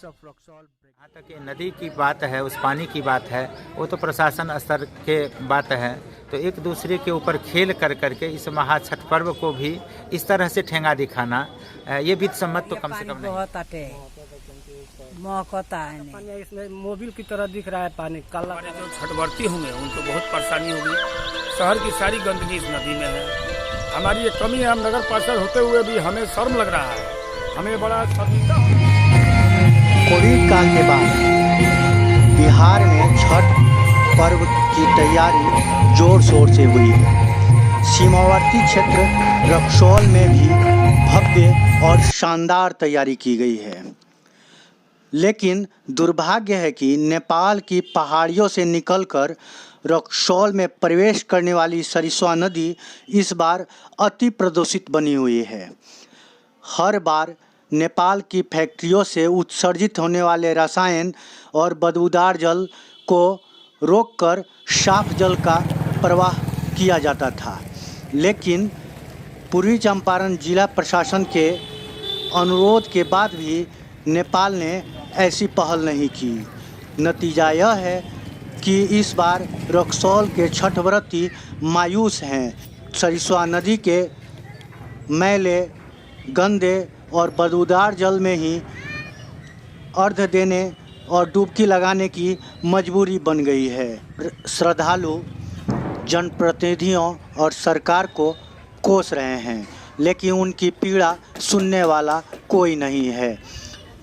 जहाँ तक ये नदी की बात है, उस पानी की बात है, वो तो प्रशासन स्तर के बात है। तो एक दूसरे के ऊपर खेल कर करके इस महा छठ पर्व को भी इस तरह से ठेंगा दिखाना, ये विध सम्मत तो कम से कम नहीं। बहुत आटे महकता है नहीं। इसमें मोबिल की तरह दिख रहा है पानी काला। जो छठवर्ती होंगे उनको बहुत परेशानी होगी। शहर की सारी गंदगी इस नदी में है। हमारी ये कमी है। हम नगर पार्षद होते हुए भी हमें शर्म लग रहा है। हमें बड़ा शर्मिंदा। कोविड काल के बाद बिहार में छठ पर्व की तैयारी जोर शोर से हुई है। सीमावर्ती क्षेत्र रक्सौल में भी भव्य और शानदार तैयारी की गई है। लेकिन दुर्भाग्य है कि नेपाल की पहाड़ियों से निकलकर रक्सौल में प्रवेश करने वाली सरिस्वा नदी इस बार अति प्रदूषित बनी हुई है। हर बार नेपाल की फैक्ट्रियों से उत्सर्जित होने वाले रसायन और बदबूदार जल को रोककर साफ जल का प्रवाह किया जाता था, लेकिन पूर्वी चंपारण जिला प्रशासन के अनुरोध के बाद भी नेपाल ने ऐसी पहल नहीं की। नतीजा यह है कि इस बार रक्सौल के छठ व्रती मायूस हैं। सरिस्वा नदी के मैले, गंदे और बदबूदार जल में ही अर्घ देने और डुबकी लगाने की मजबूरी बन गई है। श्रद्धालु जनप्रतिनिधियों और सरकार को कोस रहे हैं, लेकिन उनकी पीड़ा सुनने वाला कोई नहीं है।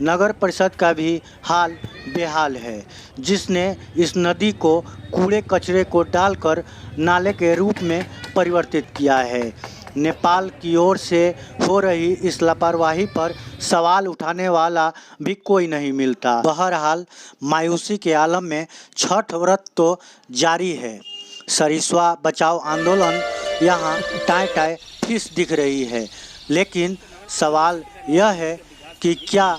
नगर परिषद का भी हाल बेहाल है, जिसने इस नदी को कूड़े कचरे को डालकर नाले के रूप में परिवर्तित किया है। नेपाल की ओर से हो रही इस लापरवाही पर सवाल उठाने वाला भी कोई नहीं मिलता। बहरहाल मायूसी के आलम में छठ व्रत तो जारी है। सरिस्वा बचाओ आंदोलन यहाँ टाए टाए फीस दिख रही है, लेकिन सवाल यह है कि क्या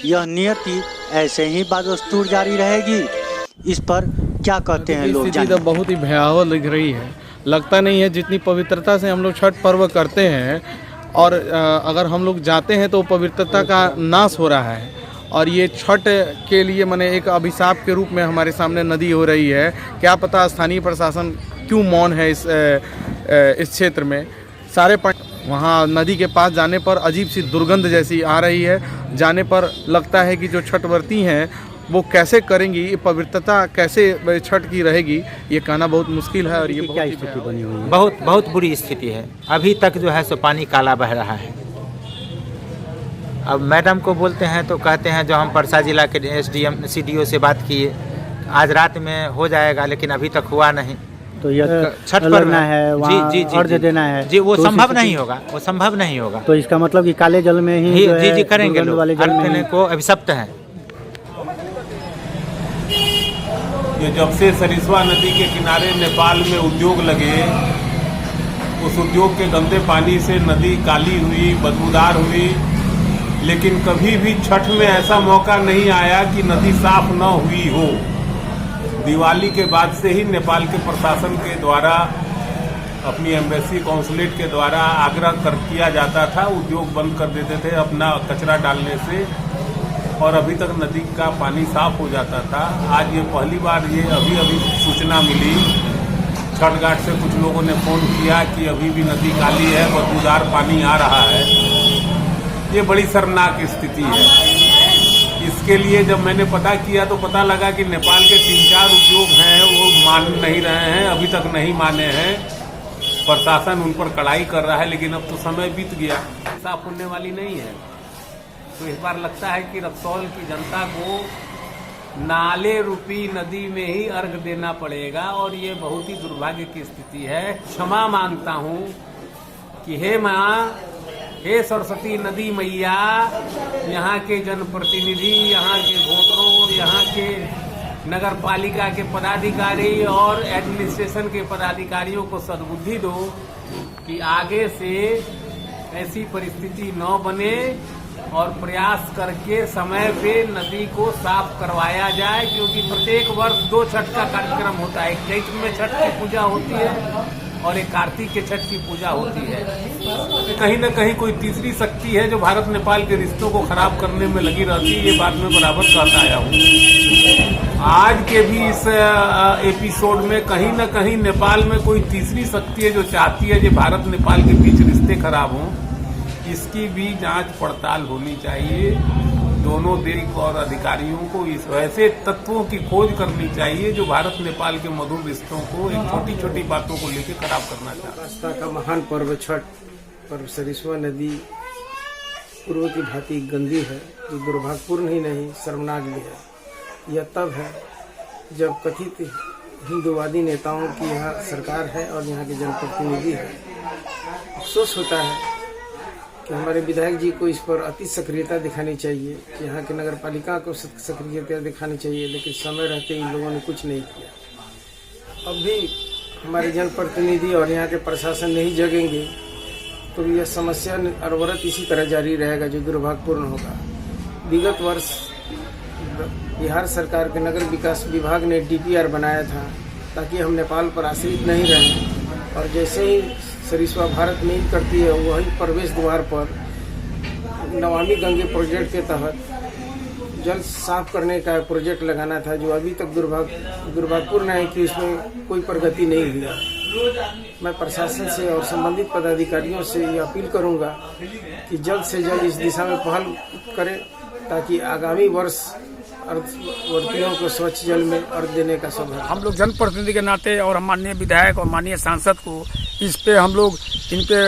यह नियति ऐसे ही बदस्तूर जारी रहेगी? इस पर क्या कहते हैं लोग? स्थिति तो बहुत ही भयावह लग रही है। लगता नहीं है जितनी पवित्रता से हम लोग छठ पर्व करते हैं और अगर हम लोग जाते हैं तो पवित्रता का नाश हो रहा है। और ये छठ के लिए माने एक अभिशाप के रूप में हमारे सामने नदी हो रही है। क्या पता स्थानीय प्रशासन क्यों मौन है इस क्षेत्र में। सारे वहाँ नदी के पास जाने पर अजीब सी दुर्गंध जैसी आ रही है। जाने पर लगता है कि जो छठवर्ती हैं वो कैसे करेंगी, ये पवित्रता कैसे छठ की रहेगी, ये कहना बहुत मुश्किल है। और ये क्या स्थिति बनी हुई है? बहुत बुरी स्थिति है। अभी तक जो है सो पानी काला बह रहा है। अब मैडम को बोलते हैं तो कहते हैं जो हम परसा जिला के SDM CDO से बात किए, आज रात में हो जाएगा, लेकिन अभी तक हुआ नहीं। तो यह छठ पर्व है, जी अर्घ देना है जी, वो तो संभव नहीं होगा, वो संभव नहीं होगा। तो इसका मतलब कि काले जल में ही जी करेंगे लोग, अर्घ देने को अभिशप्त है। ये जब से सरिस्वा नदी के किनारे नेपाल में उद्योग लगे, उस उद्योग के गंदे पानी से नदी काली हुई, बदबूदार हुई, लेकिन कभी भी छठ में ऐसा मौका नहीं आया कि नदी साफ न हुई हो। दिवाली के बाद से ही नेपाल के प्रशासन के द्वारा, अपनी एम्बेसी कॉन्सुलेट के द्वारा आग्रह किया जाता था, उद्योग बंद कर देते थे अपना कचरा डालने से, और अभी तक नदी का पानी साफ हो जाता था। आज ये पहली बार ये अभी सूचना मिली। छठ घाट से कुछ लोगों ने फ़ोन किया कि अभी भी नदी काली है, बदबूदार पानी आ रहा है। ये बड़ी शर्मनाक स्थिति है। इसके लिए जब मैंने पता किया तो पता लगा कि नेपाल के 3-4 उद्योग हैं, वो मान नहीं रहे हैं, अभी तक नहीं माने हैं। प्रशासन उन पर कड़ाई कर रहा है, लेकिन अब तो समय बीत गया, साफ होने वाली नहीं है। तो इस बार लगता है कि रक्सौल की जनता को नाले रूपी नदी में ही अर्घ देना पड़ेगा, और ये बहुत ही दुर्भाग्य की स्थिति है। क्षमा मांगता हूँ कि हे माँ, हे सरस्वती नदी मैया, यहाँ के जनप्रतिनिधि, यहाँ के वोटरों, यहाँ के नगर पालिका के पदाधिकारी और एडमिनिस्ट्रेशन के पदाधिकारियों को सद्बुद्धि दो कि आगे से ऐसी परिस्थिति न बने, और प्रयास करके समय पे नदी को साफ करवाया जाए। क्योंकि प्रत्येक वर्ष 2 छठ का कार्यक्रम होता है। एक चैत्र में छठ की पूजा होती है और एक कार्तिक के छठ की पूजा होती है। तो कहीं न कहीं कोई तीसरी शक्ति है जो भारत नेपाल के रिश्तों को खराब करने में लगी रहती है। ये बात मैं बराबर कहता आया हूँ। आज के भी इस एपिसोड में कहीं न कहीं नेपाल में कोई तीसरी शक्ति है जो चाहती है कि भारत नेपाल के बीच रिश्ते खराब हों। इसकी भी जांच पड़ताल होनी चाहिए। दोनों देश और अधिकारियों को इस वैसे तत्वों की खोज करनी चाहिए जो भारत नेपाल के मधुर रिश्तों को एक छोटी छोटी बातों को लेकर खराब करना चाहते हैं। आस्था का महान पर्व छठ पर्व सरिस्वा नदी पूर्व की भांति गंदी है, जो दुर्भाग्यपूर्ण ही नहीं शर्मनाक भी है। यह तब है जब कथित हिंदूवादी नेताओं की यहाँ सरकार है और यहाँ के जनप्रतिनिधि है। अफसोस होता है कि हमारे विधायक जी को इस पर अति सक्रियता दिखानी चाहिए, कि यहाँ की नगर पालिका को सक्रियता दिखानी चाहिए, लेकिन समय रहते इन लोगों ने कुछ नहीं किया। अब भी हमारे जनप्रतिनिधि और यहाँ के प्रशासन नहीं जगेंगे तो यह समस्या अनवरत इसी तरह जारी रहेगा, जो दुर्भाग्यपूर्ण होगा। विगत वर्ष बिहार सरकार के नगर विकास विभाग ने DPR बनाया था ताकि हम नेपाल पर आश्रित नहीं रहें, और जैसे ही सरिस्वा भारत नींद करती है वही प्रवेश द्वार पर नमामि गंगे प्रोजेक्ट के तहत जल साफ करने का प्रोजेक्ट लगाना था, जो अभी तक दुर्भाग्यपूर्ण है कि इसमें कोई प्रगति नहीं हुई। मैं प्रशासन से और संबंधित पदाधिकारियों से ये अपील करूंगा कि जल्द से जल्द इस दिशा में पहल करें ताकि आगामी वर्ष अर्थवर्तियों को स्वच्छ जल में अर्घ देने का सौभाग्य। हम लोग जनप्रतिनिधि के नाते और हम माननीय विधायक और माननीय सांसद को इस पे हम लोग इन पे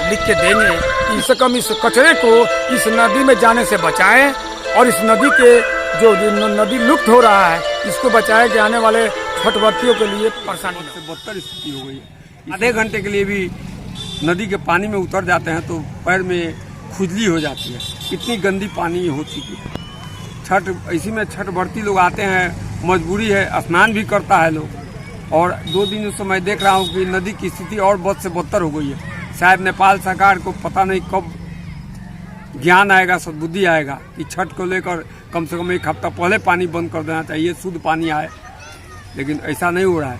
लिख के देंगे कि इससे कम इस कचरे को इस नदी में जाने से बचाएं और इस नदी के जो नदी लुप्त हो रहा है इसको बचाएं कि आने वाले छठवर्तियों के लिए परेशानी से बदतर स्थिति हो गई है। आधे घंटे के लिए भी नदी के पानी में उतर जाते हैं तो पैर में खुजली हो जाती है, इतनी गंदी पानी हो चुकी है। छठ इसी में छठवर्ती लोग आते हैं, मजबूरी है, स्नान भी करता है लोग। और 2 दिन से मैं देख रहा हूँ कि नदी की स्थिति और बद से बदतर हो गई है। शायद नेपाल सरकार को पता नहीं कब ज्ञान आएगा, सद्बुद्धि आएगा कि छठ को लेकर कम से कम 1 हफ्ता पहले पानी बंद कर देना चाहिए, शुद्ध पानी आए, लेकिन ऐसा नहीं हो रहा है।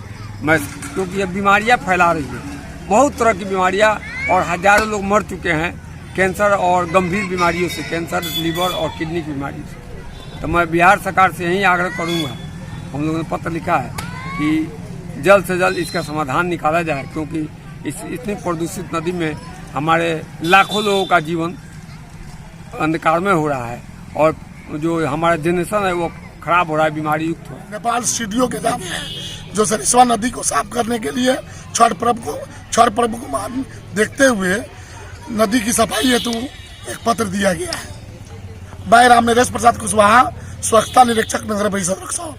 क्योंकि ये बीमारियाँ फैला रही है, बहुत तरह की बीमारियाँ, और हजारों लोग मर चुके हैं कैंसर और गंभीर बीमारियों से, कैंसर, लीवर और किडनी की बीमारी से। तो मैं बिहार सरकार से यही आग्रह करूँगा, हम लोगों ने पत्र लिखा है कि जल्द से जल्द इसका समाधान निकाला जाए, क्योंकि इतनी प्रदूषित नदी में हमारे लाखों लोगों का जीवन अंधकार में हो रहा है और जो हमारा जनरेशन है वो खराब हो रहा है, बीमारी युक्त हो। नेपाल CDO के नाम है जो सरिस्वा नदी को साफ करने के लिए छठ पर्व को देखते हुए नदी की सफाई हेतु एक पत्र दिया गया है। मैं राम नरेश प्रसाद कुशवाहा, स्वच्छता निरीक्षक नगर परिषद रक्सौल।